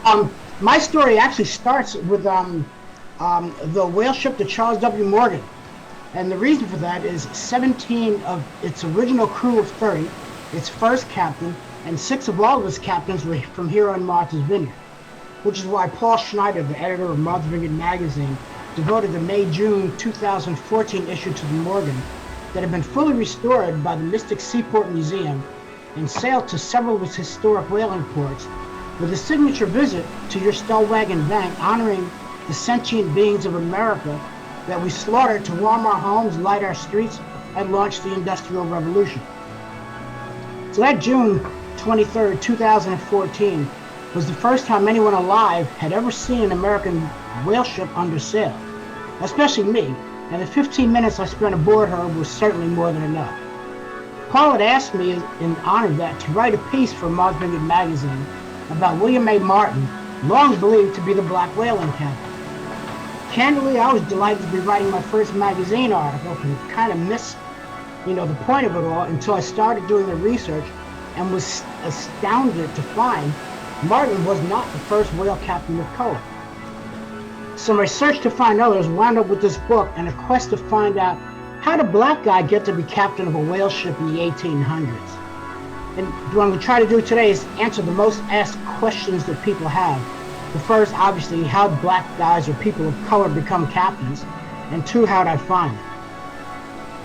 My story actually starts with the whale ship, the Charles W. Morgan. And the reason for that is 17 of its original crew of 30, its first captain, and 6 of all of its captains were from here on Martha's Vineyard. Which is why Paul Schneider, the editor of Martha's Vineyard magazine, devoted the May-June 2014 issue to the Morgan that had been fully restored by the Mystic Seaport Museum and sailed to several of its historic whaling ports with a signature visit to your Stellwagen Bank honoring the sentient beings of America that we slaughtered to warm our homes, light our streets, and launch the Industrial Revolution. So that June 23rd, 2014 was the first time anyone alive had ever seen an American whale ship under sail, especially me, and the 15 minutes I spent aboard her was certainly more than enough. Paul had asked me in honor of that to write a piece for Martha's Vineyard magazine about William A. Martin, long believed to be the black whaling captain. Candidly, I was delighted to be writing my first magazine article and kind of missed, the point of it all until I started doing the research and was astounded to find Martin was not the first whale captain of color. So my search to find others wound up with this book and a quest to find out how did a black guy get to be captain of a whale ship in the 1800s? And what I'm going to try to do today is answer the most asked questions that people have. The first, obviously, how black guys or people of color become captains, and 2, how'd I find it?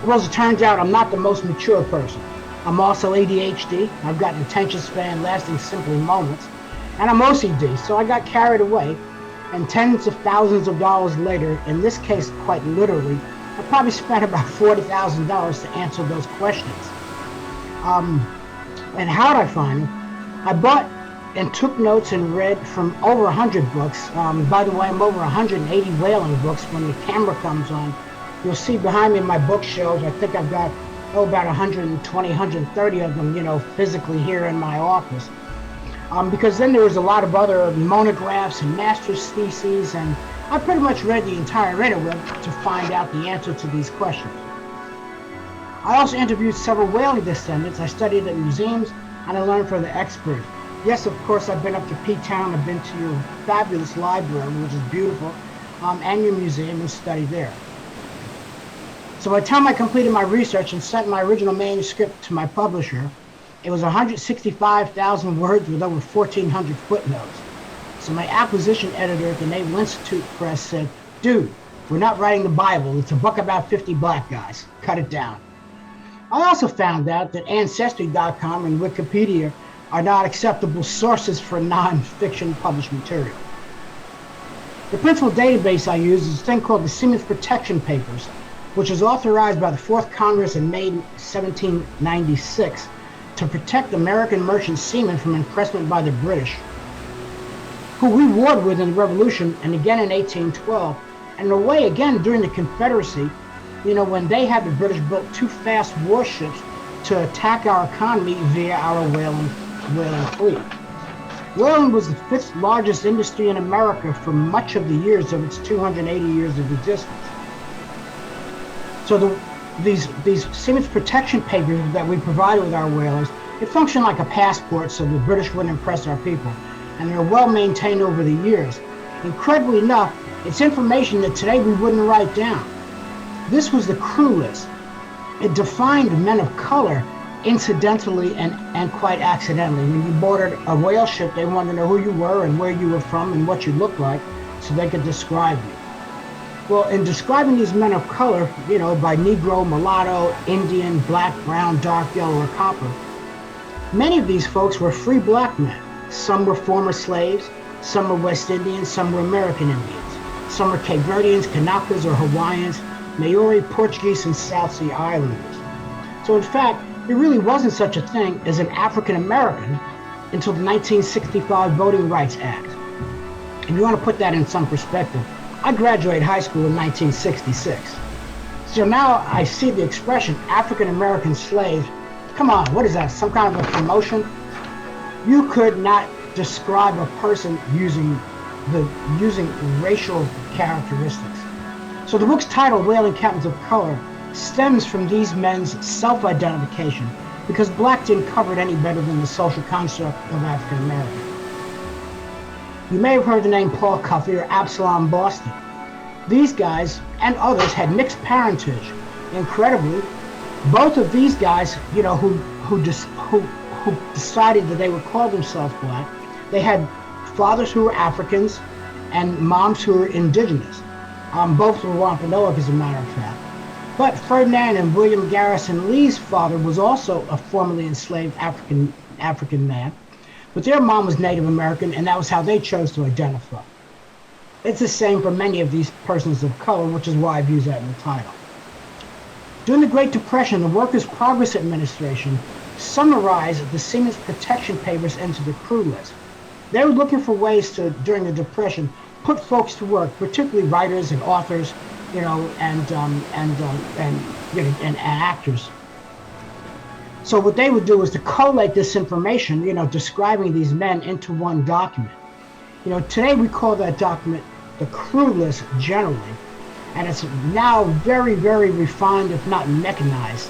Well, as it turns out, I'm not the most mature person. I'm also ADHD, I've got an attention span lasting simply moments, and I'm OCD, so I got carried away, and tens of thousands of dollars later, in this case quite literally, I probably spent about $40,000 to answer those questions. And how'd I find them? I bought and took notes and read from over 100 books. By the way, I'm over 180 whaling books. When the camera comes on, you'll see behind me in my bookshelves, I think I've got about 120, 130 of them, physically here in my office. Because then there was a lot of other monographs and master's theses, and I pretty much read the entire interweb to find out the answer to these questions. I also interviewed several whaling descendants. I studied at museums, and I learned from the experts. Yes, of course, I've been up to P-Town, I've been to your fabulous library, which is beautiful, and your museum, and studied there. So by the time I completed my research and sent my original manuscript to my publisher, it was 165,000 words with over 1,400 footnotes. So my acquisition editor at the Naval Institute Press said, "Dude, we're not writing the Bible, it's a book about 50 black guys. Cut it down." I also found out that Ancestry.com and Wikipedia are not acceptable sources for non-fiction published material. The principal database I use is a thing called the Seamen's Protection Papers, which was authorized by the 4th Congress in May 1796 to protect American merchant seamen from impressment by the British, who we warred with in the Revolution and again in 1812, and in a way again during the Confederacy, when they had the British built 2 fast warships to attack our economy via our whaling fleet. Whaling was the 5th largest industry in America for much of the years of its 280 years of existence. So these Seamen's Protection Papers that we provide with our whalers, it functioned like a passport so the British wouldn't impress our people, and they're well maintained over the years. Incredibly enough, it's information that today we wouldn't write down. This was the crew list. It defined men of color incidentally and quite accidentally. When you boarded a whale ship, they wanted to know who you were and where you were from and what you looked like so they could describe you. Well, in describing these men of color, by Negro, mulatto, Indian, black, brown, dark, yellow, or copper, many of these folks were free black men. Some were former slaves, some were West Indians, some were American Indians. Some were Cape Verdeans, Kanakas, or Hawaiians, Maori, Portuguese, and South Sea Islanders. So in fact, there really wasn't such a thing as an African American until the 1965 Voting Rights Act. If you want to put that in some perspective, I graduated high school in 1966. So now I see the expression African American slave. Come on, what is that? Some kind of a promotion? You could not describe a person using racial characteristics. So the book's title, Whaling Captains of Color, stems from these men's self-identification because black didn't cover it any better than the social construct of African American. You may have heard the name Paul Cuffey or Absalom Boston. These guys and others had mixed parentage. Incredibly, both of these guys, who decided that they would call themselves black, they had fathers who were Africans and moms who were indigenous. Both were Wampanoag, as a matter of fact. But Ferdinand and William Garrison Lee's father was also a formerly enslaved African man, but their mom was Native American, and that was how they chose to identify. It's the same for many of these persons of color, which is why I've used that in the title. During the Great Depression, the Workers' Progress Administration summarized the Seamen's Protection Papers into the crew list. They were looking for ways to, during the Depression, put folks to work, particularly writers and authors, and actors. So what they would do is to collate this information, describing these men into one document. Today we call that document the crew list generally, and it's now very, very refined, if not mechanized.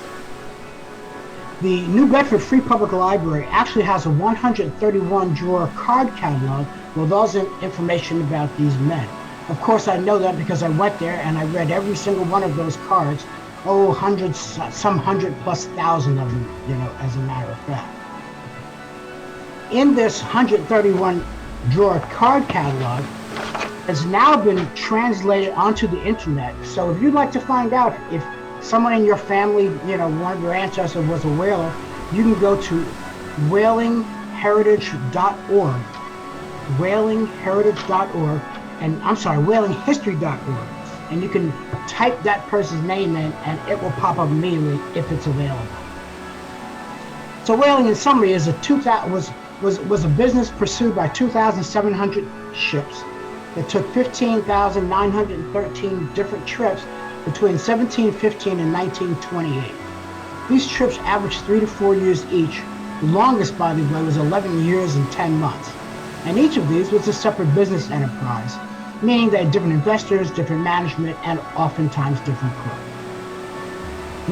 The New Bedford Free Public Library actually has a 131-drawer card catalog with all the information about these men. Of course, I know that because I went there and I read every single one of those cards. Hundreds, some 100,000+ of them, as a matter of fact. In this 131-drawer card catalog has now been translated onto the internet. So if you'd like to find out if someone in your family, one of your ancestors was a whaler, you can go to whalingheritage.org, whalingheritage.org, and whalinghistory.org, and you can type that person's name in, and it will pop up immediately if it's available. So whaling, in summary, was a business pursued by 2,700 ships that took 15,913 different trips between 1715 and 1928. These trips averaged 3 to 4 years each. The longest, by the way, was 11 years and 10 months. And each of these was a separate business enterprise, meaning they had different investors, different management, and oftentimes different crew.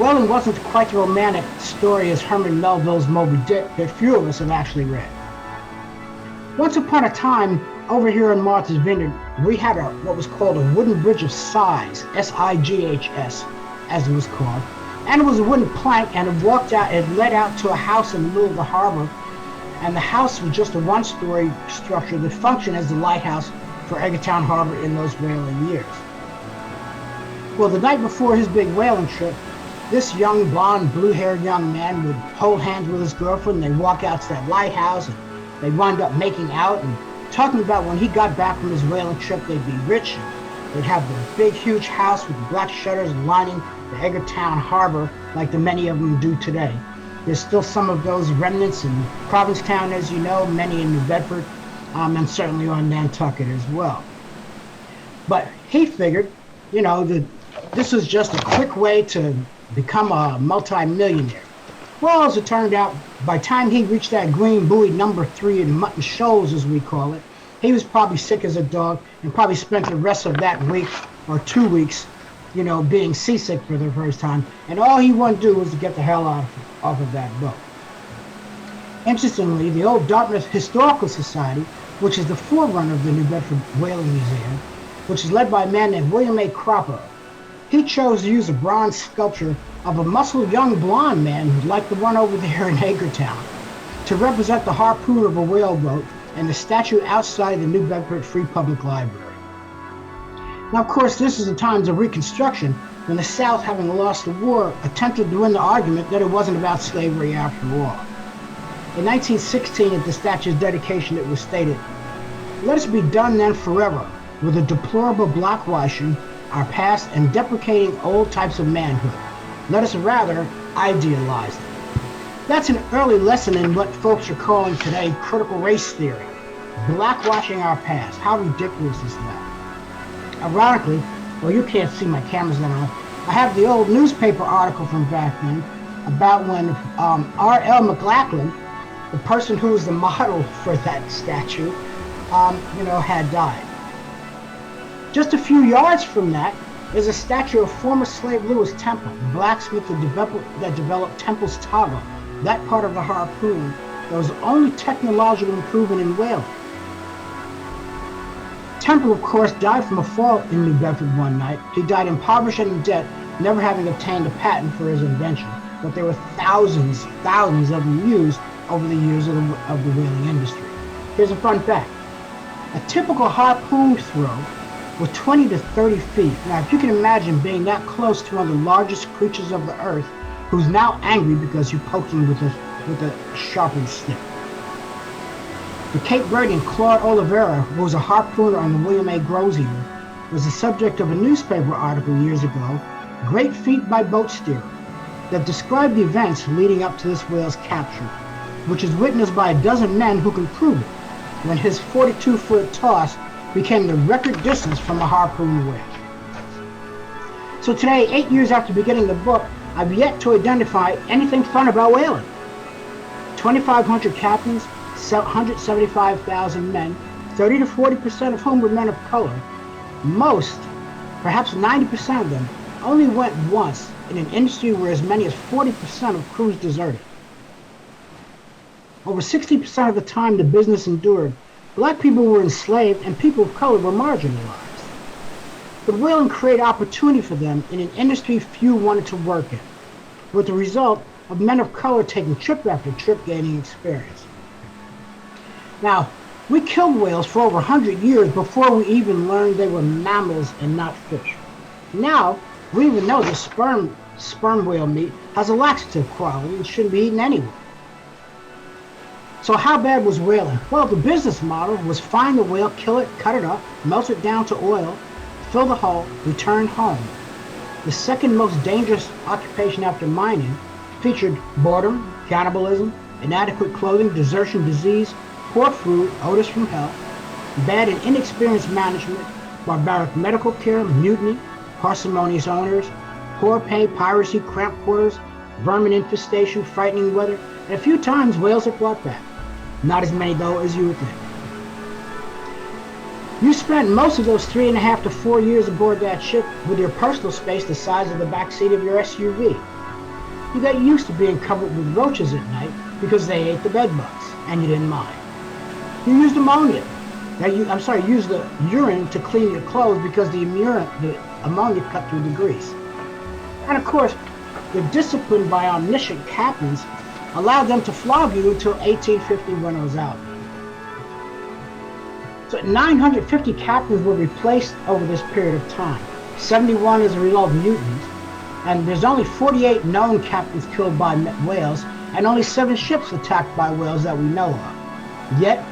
Whaling wasn't quite the romantic story as Herman Melville's Moby Dick that few of us have actually read. Once upon a time, over here in Martha's Vineyard, we had what was called a wooden bridge of sighs, S-I-G-H-S, as it was called. And it was a wooden plank, and it led out to a house in the middle of the harbor. And the house was just a one-story structure that functioned as the lighthouse for Edgartown Harbor in those whaling years. Well, the night before his big whaling trip, this young, blonde, blue-haired young man would hold hands with his girlfriend, and they'd walk out to that lighthouse, and they'd wind up making out and talking about when he got back from his whaling trip, they'd be rich. They'd have the big, huge house with the black shutters lining the Edgartown Harbor like the many of them do today. There's still some of those remnants in Provincetown, as you know, many in New Bedford, and certainly on Nantucket as well. But he figured, that this was just a quick way to become a multi-millionaire. Well, as it turned out, by the time he reached that green buoy number 3 in Mutton Shoals, as we call it, he was probably sick as a dog and probably spent the rest of that week or 2 weeks, being seasick for the first time. And all he wanted to do was to get the hell off of that boat. Interestingly, the old Dartmouth Historical Society, which is the forerunner of the New Bedford Whaling Museum, which is led by a man named William A. Cropper, he chose to use a bronze sculpture of a muscled young blonde man like the one over there in Edgartown to represent the harpoon of a whaleboat and the statue outside the New Bedford Free Public Library. Now, of course, this is the times of Reconstruction, when the South, having lost the war, attempted to win the argument that it wasn't about slavery after all. In 1916, at the statue's dedication, it was stated, "Let us be done then forever with a deplorable blackwashing our past and deprecating old types of manhood. Let us rather idealize them." That's an early lesson in what folks are calling today critical race theory. Blackwashing our past. How ridiculous is that? Ironically, well, you can't see my cameras now. I have the old newspaper article from back then about when R.L. McLachlan, the person who was the model for that statue, had died. Just a few yards from that is a statue of former slave Lewis Temple, the blacksmith that developed Temple's toggle, that part of the harpoon that was the only technological improvement in whaling. Temple, of course, died from a fall in New Bedford one night. He died impoverished and in debt, never having obtained a patent for his invention. But there were thousands of them used over the years of the whaling industry. Here's a fun fact. A typical harpoon throw was 20 to 30 feet. Now, if you can imagine being that close to one of the largest creatures of the earth, who's now angry because you poked him with a sharpened stick. The Cape Verdean Claude Oliveira, who was a harpooner on the William A. Grosier, was the subject of a newspaper article years ago, Great Feat by Boat Steerer, that described the events leading up to this whale's capture, which is witnessed by a dozen men who can prove it, when his 42-foot toss became the record distance from a harpoon whale. So today, 8 years after beginning the book, I've yet to identify anything fun about whaling. 2,500 captains, 175,000 men, 30 to 40% of whom were men of color. Most, perhaps 90% of them, only went once in an industry where as many as 40% of crews deserted. Over 60% of the time the business endured, black people were enslaved and people of color were marginalized. But whaling created opportunity for them in an industry few wanted to work in, with the result of men of color taking trip after trip gaining experience. Now, we killed whales for over 100 years before we even learned they were mammals and not fish. Now, we even know that sperm whale meat has a laxative quality and shouldn't be eaten anyway. So how bad was whaling? Well, the business model was find the whale, kill it, cut it up, melt it down to oil, fill the hull, return home. The second most dangerous occupation after mining featured boredom, cannibalism, inadequate clothing, desertion, disease, poor food, odors from hell, bad and inexperienced management, barbaric medical care, mutiny, parsimonious owners, poor pay, piracy, cramped quarters, vermin infestation, frightening weather, and a few times whales are brought back. Not as many, though, as you would think. You spent most of those 3.5 to 4 years aboard that ship with your personal space the size of the back seat of your SUV. You got used to being covered with roaches at night because they ate the bed bugs, and you didn't mind. You used ammonia. Used the urine to clean your clothes because the ammonia cut through the grease. And of course, the discipline by omniscient captains allowed them to flog you until 1850 when it was out. So 950 captains were replaced over this period of time, 71 as a result of mutinies, and there's only 48 known captains killed by whales, and only 7 ships attacked by whales that we know of. Yet,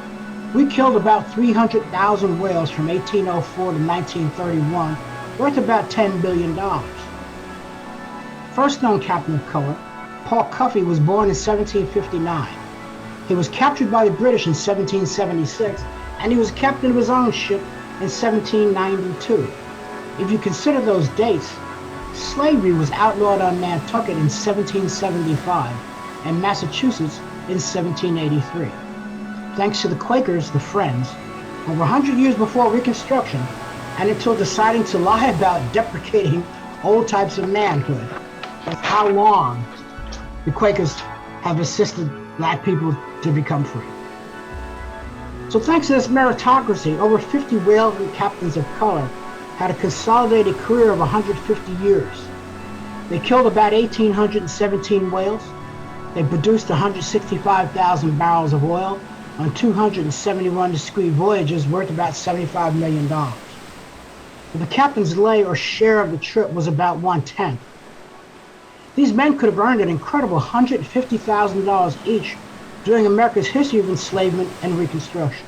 we killed about 300,000 whales from 1804 to 1931, worth about $10 billion. First known captain of color, Paul Cuffey, was born in 1759. He was captured by the British in 1776, and he was captain of his own ship in 1792. If you consider those dates, slavery was outlawed on Nantucket in 1775 and Massachusetts in 1783. Thanks to the Quakers, the Friends, over 100 years before Reconstruction, and until deciding to lie about deprecating old types of manhood. That's how long the Quakers have assisted black people to become free. So thanks to this meritocracy, over 50 whaling captains of color had a consolidated career of 150 years. They killed about 1,817 whales. They produced 165,000 barrels of oil on 271 discrete voyages worth about $75 million. But the captain's lay or share of the trip was about 1/10. These men could have earned an incredible $150,000 each during America's history of enslavement and Reconstruction.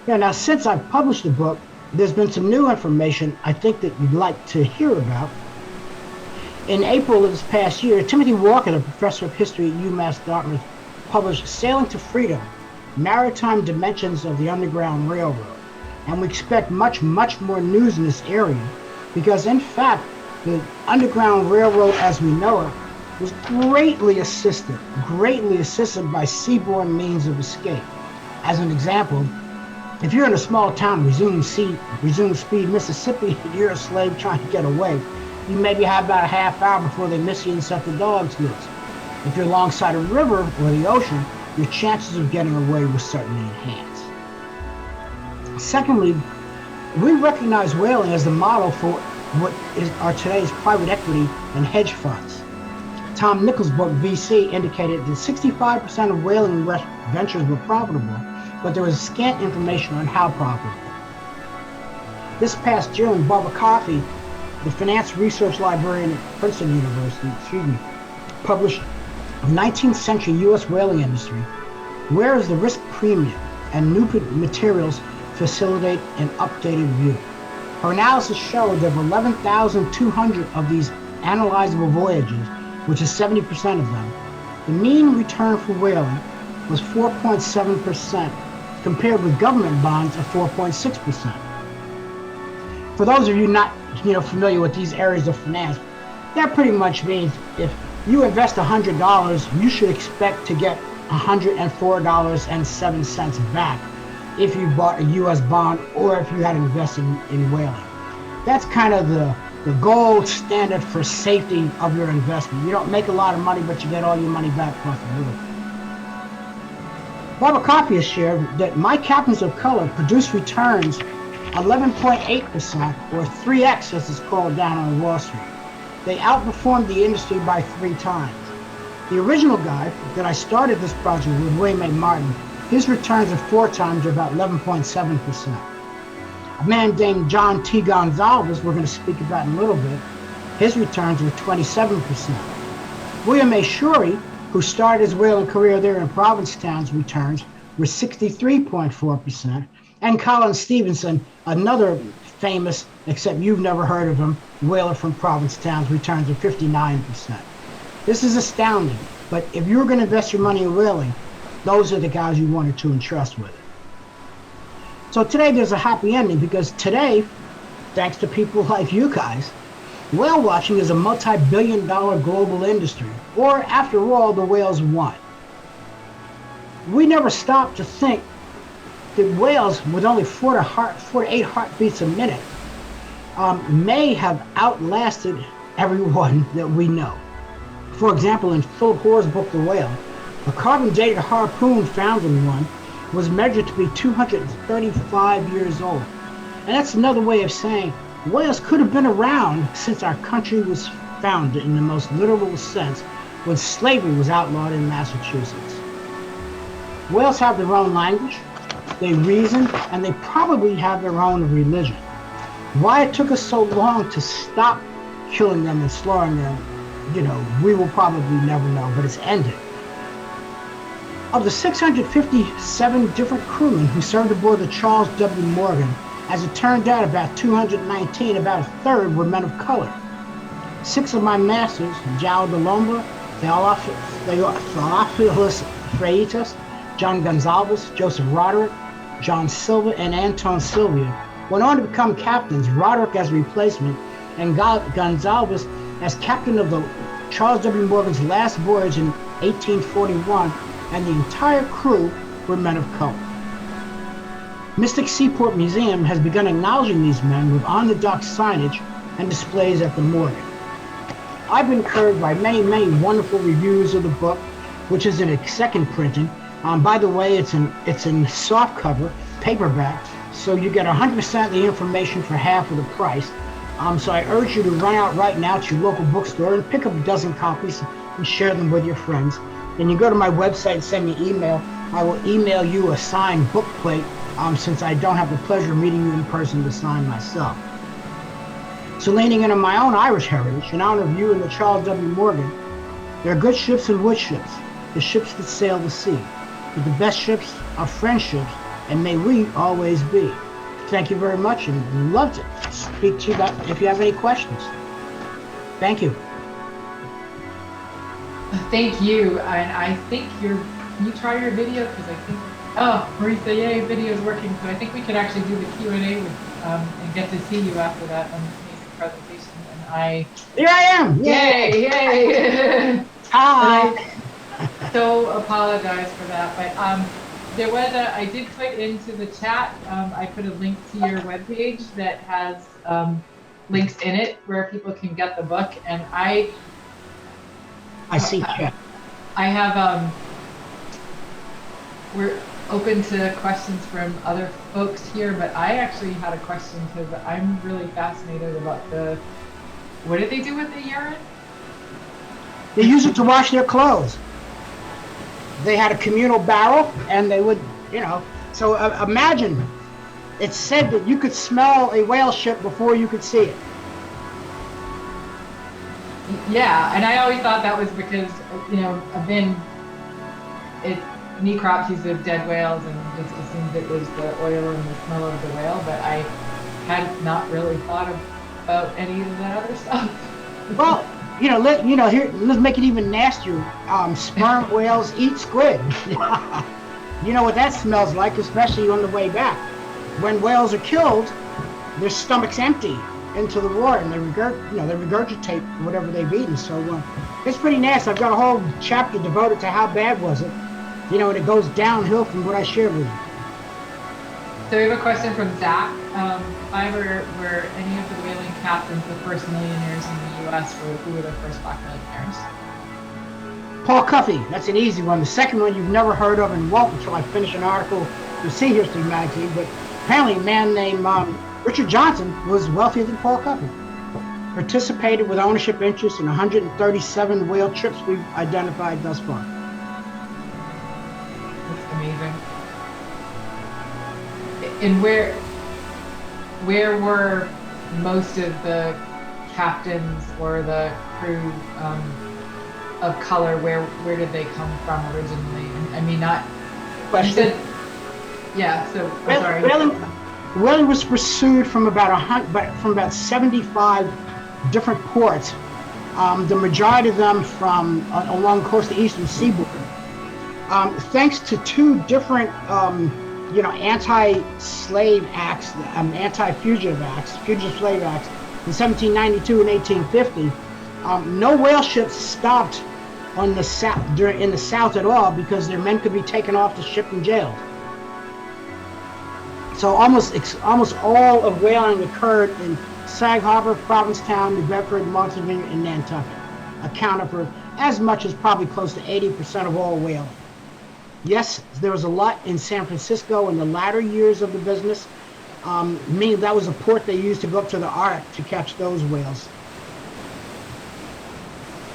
Now, since I've published the book, there's been some new information I think that you'd like to hear about. In April of this past year, Timothy Walker, the professor of history at UMass Dartmouth, published Sailing to Freedom, Maritime Dimensions of the Underground Railroad. And we expect much more news in this area because, in fact, the Underground Railroad as we know it was greatly assisted by seaborne means of escape. As an example, if you're in a small town, resume speed, Mississippi, and you're a slave trying to get away, you maybe have about a half hour before they miss you and set the dogs loose. If you're alongside a river or the ocean, your chances of getting away will certainly enhance. Secondly, we recognize whaling as the model for what are today's private equity and hedge funds. Tom Nichols' book VC indicated that 65% of whaling ventures were profitable, but there was scant information on how profitable. This past June, Barbara Coffey, the finance research librarian at Princeton University, published 19th century U.S. whaling industry, where is the risk premium, and new materials facilitate an updated view. Her analysis showed that of 11,200 of these analyzable voyages, which is 70% of them, the mean return for whaling was 4.7%, compared with government bonds of 4.6%. For those of you not familiar with these areas of finance, that pretty much means if you invest $100, you should expect to get $104.07 back if you bought a U.S. bond or if you had invested in whaling. That's kind of the gold standard for safety of your investment. You don't make a lot of money, but you get all your money back plus a little. Barbara Coffey has shared that my captains of color produced returns 11.8%, or 3x as it's called down on Wall Street. They outperformed the industry by 3 times. The original guy that I started this project with, William A. Martin, his returns are 4 times, or about 11.7%. A man named John T. Gonzalez, we're going to speak about in a little bit, his returns were 27%. William A. Shorey, who started his whaling career there in Provincetown's returns were 63.4%. And Colin Stevenson, another famous, except you've never heard of him, whaler from Provincetown's returns are 59%. This is astounding, but if you're going to invest your money in whaling, those are the guys you wanted to entrust with it. So today there's a happy ending, because today, thanks to people like you guys, whale watching is a multi-billion-dollar global industry, or after all, the whales won. We never stopped to think that whales with only 4 to 8 heartbeats a minute may have outlasted everyone that we know. For example, in Philip Hoare's book, The Whale, a carbon-dated harpoon found in one was measured to be 235 years old. And that's another way of saying whales could have been around since our country was founded in the most literal sense, when slavery was outlawed in Massachusetts. Whales have their own language, they reason, and they probably have their own religion. Why it took us so long to stop killing them and slaughtering them, we will probably never know, but it's ended. Of the 657 different crewmen who served aboard the Charles W. Morgan, as it turned out, about 219, about a third, were men of color. 6 of my masters, João de Lombra, Theophilus Freitas, John Gonzalez, Joseph Roderick, John Silva, and Anton Sylvia, went on to become captains, Roderick as replacement, and Gonzalez as captain of the Charles W. Morgan's last voyage in 1841, and the entire crew were men of color. Mystic Seaport Museum has begun acknowledging these men with on-the-dock signage and displays at the Morgan. I've been encouraged by many, many wonderful reviews of the book, which is in a second printing. By the way, it's in soft cover, paperback, so you get 100% of the information for half of the price. So I urge you to run out right now to your local bookstore and pick up a dozen copies and share them with your friends. Then you go to my website and send me an email. I will email you a signed book plate, since I don't have the pleasure of meeting you in person to sign myself. So leaning into my own Irish heritage, in honor of you and the Charles W. Morgan, there are good ships and wood ships, the ships that sail the sea. But the best ships are friendships, and may we always be. Thank you very much, and love to speak to you if you have any questions. Thank you. Thank you, and I think can you try your video? Because I think, Marisa, yay, video is working, so I think we could actually do the Q&A with, and get to see you after that amazing presentation, and Here I am! Yay! Hi! I so apologize for that, but there was I did put into the chat, I put a link to your webpage that has links in it where people can get the book, and I see chat. I have open to questions from other folks here, but I actually had a question because I'm really fascinated about what did they do with the urine? They use it to wash their clothes. They had a communal barrel, and they would, so imagine, it's said that you could smell a whale ship before you could see it. Yeah, and I always thought that was because, I've been necropsies of dead whales and just assumed it was the oil and the smell of the whale, but I had not really thought about any of that other stuff. Well, here, let's make it even nastier. Sperm whales eat squid. You know what that smells like, especially on the way back. When whales are killed, their stomach's empty into the water, and they regurgitate whatever they've eaten. So it's pretty nasty. I've got a whole chapter devoted to how bad was it. And it goes downhill from what I shared with you. So we have a question from Zach. Were any of the whaling captains the first millionaires in the U.S. Who were the first black millionaires? Paul Cuffey, that's an easy one. The second one you've never heard of and won't until I finish an article for Sea History magazine, but apparently a man named Richard Johnson was wealthier than Paul Cuffey. Participated with ownership interest in 137 whale trips we've identified thus far. That's amazing. And where were most of the captains or the crew of color? Where did they come from originally? I mean, not. Question. Yeah. So I'm sorry. Whaling was pursued from about 75 different ports. The majority of them from along the coast of the eastern seaboard. Thanks to two different, anti-slave acts, anti-fugitive acts, fugitive slave acts in 1792 and 1850, no whale ships stopped in the South at all because their men could be taken off the ship and jailed. So almost all of whaling occurred in Sag Harbor, Provincetown, New Bedford, Montevideo, and Nantucket, accounted for as much as probably close to 80% of all whaling. Yes, there was a lot in San Francisco in the latter years of the business, meaning that was a port they used to go up to the Arctic to catch those whales.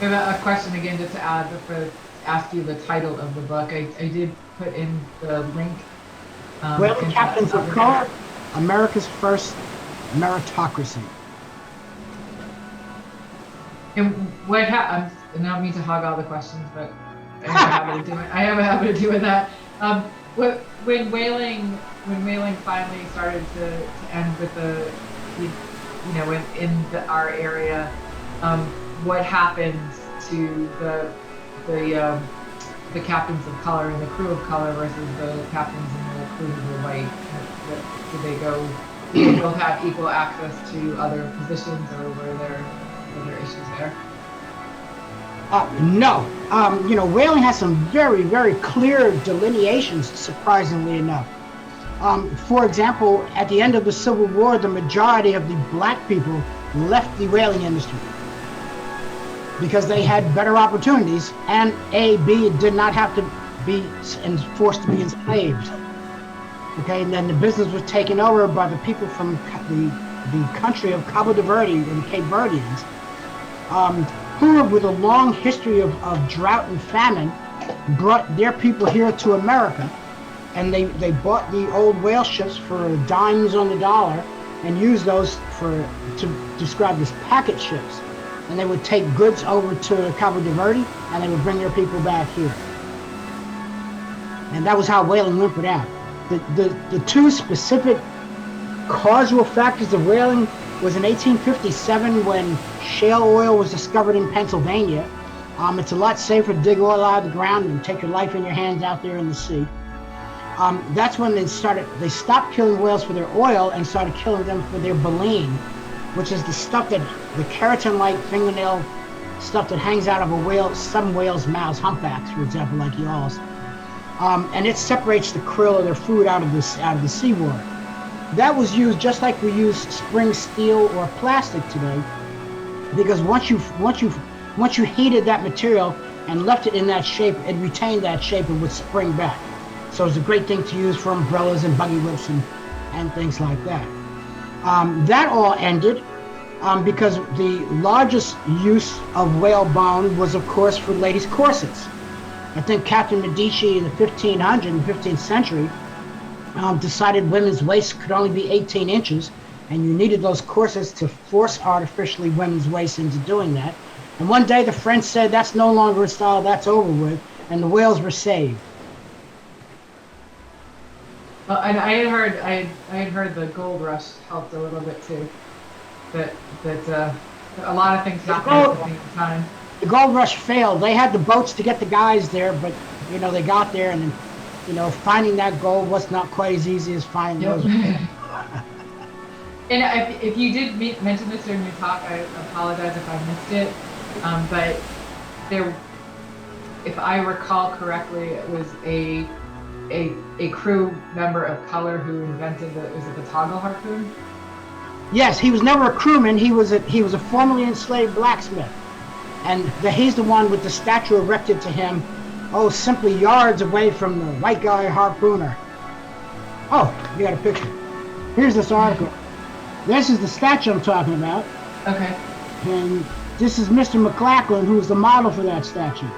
I have a question again just to ask you the title of the book. I did put in the link. Whaling Captains of Color, America's First Meritocracy. And what happened? I don't mean to hog all the questions, but I have a habit of doing. I have a habit of doing that. When whaling finally started to end with our area, what happened to the captains of color and the crew of color versus the captains and the crew who were white? Did they both have equal access to other positions, or were there issues there? No. Whaling has some very, very clear delineations, surprisingly enough. For example, at the end of the Civil War, the majority of the black people left the whaling industry because they had better opportunities, and B, did not have to be forced to be enslaved. Okay, and then the business was taken over by the people from the country of Cabo de Verde and Cape Verdeans, who, with a long history of drought and famine, brought their people here to America, and they bought the old whale ships for dimes on the dollar and used those to describe as packet ships. And they would take goods over to Cabo de Verde, and they would bring their people back here. And that was how whaling went out. The two specific causal factors of whaling was in 1857 when shale oil was discovered in Pennsylvania. It's a lot safer to dig oil out of the ground and take your life in your hands out there in the sea. That's when they stopped killing whales for their oil and started killing them for their baleen, which is the stuff the keratin-like fingernail stuff that hangs out of some whales' mouths, humpbacks, for example, like y'all's. And it separates the krill or their food out of the seawater. That was used just like we use spring steel or plastic today, because once you heated that material and left it in that shape, it retained that shape and would spring back. So it's a great thing to use for umbrellas and buggy whips and things like that. That all ended because the largest use of whale bone was, of course, for ladies' corsets. I think Captain Medici in the 15th century, decided women's waists could only be 18 inches, and you needed those corsets to force artificially women's waists into doing that. And one day the French said, that's no longer a style, that's over with, and the whales were saved. Well, and I had heard the gold rush helped a little bit too. That a lot of things happened at the same time. The gold rush failed. They had the boats to get the guys there, but they got there, and finding that gold was not quite as easy as finding those. And if you did mention this during your talk, I apologize if I missed it. But if I recall correctly, it was a crew member of color who invented the toggle harpoon. Yes, he was never a crewman. He was a formerly enslaved blacksmith, and he's the one with the statue erected to him, simply yards away from the white guy harpooner. Oh, you got a picture. Here's this article. This is the statue I'm talking about. Okay. And this is Mr. McLachlan, who's the model for that statue.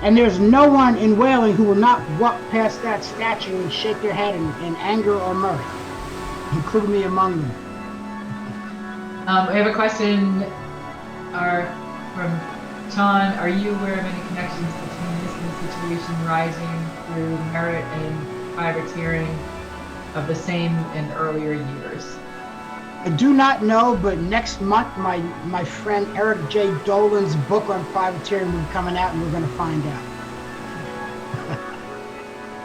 And there's no one in whaling who will not walk past that statue and shake their head in anger or mirth, including me among them. We have a question from John. Are you aware of any connections between this and the situation rising through merit and privateering of the same in earlier years? I do not know, but next month my friend Eric J. Dolan's book on privateering will be coming out, and we're going to find out.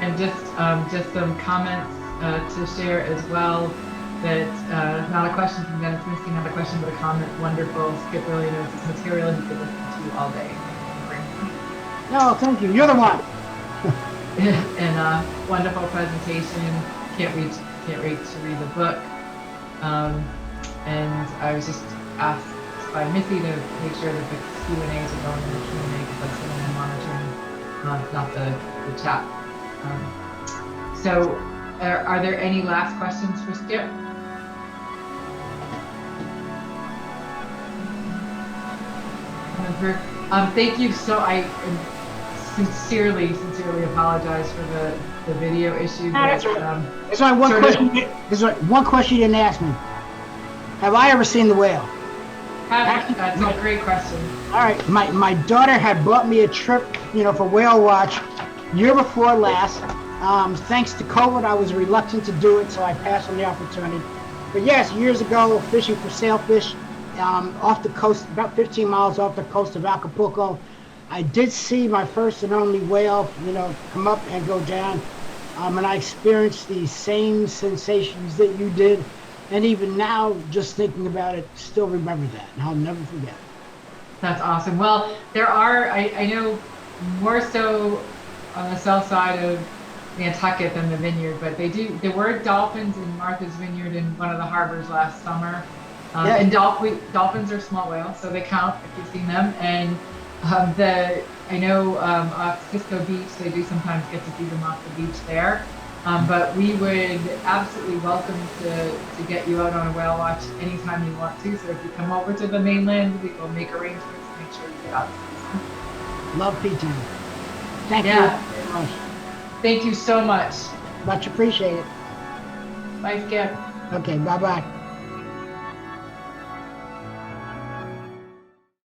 And just some comments to share as well. That not a question from Dennis Minsky, not a question but a comment. Wonderful. Skip really knows his material. He could listen to you all day. No, thank you. You're the one. And wonderful presentation. Can't wait to read the book. And I was just asked by Missy to make sure that the Q&As are going in the Q&A because that's what I'm monitoring, not the chat. So, are there any last questions for Skip? Thank you. So I sincerely apologize for the video issue. There's one question you didn't ask me. Have I ever seen the whale? That's a great question. All right, my daughter had bought me a trip, for whale watch year before last. Thanks to COVID, I was reluctant to do it, so I passed on the opportunity. But yes, years ago, fishing for sailfish off the coast, about 15 miles off the coast of Acapulco, I did see my first and only whale, come up and go down. And I experienced the same sensations that you did. And even now, just thinking about it, still remember that, and I'll never forget. That's awesome. Well, there are, I know more so on the south side of Nantucket than the vineyard, but there were dolphins in Martha's Vineyard in one of the harbors last summer. Yeah. And dolphins are small whales, so they count if you've seen them. And I know off Cisco Beach, they do sometimes get to see them off the beach there. But we would absolutely welcome to get you out on a whale watch anytime you want to. So if you come over to the mainland, we will make arrangements to make sure you get out. Love P-Town. Thank you very much. Thank you so much. Much appreciated. Bye, Skip. Okay, bye-bye.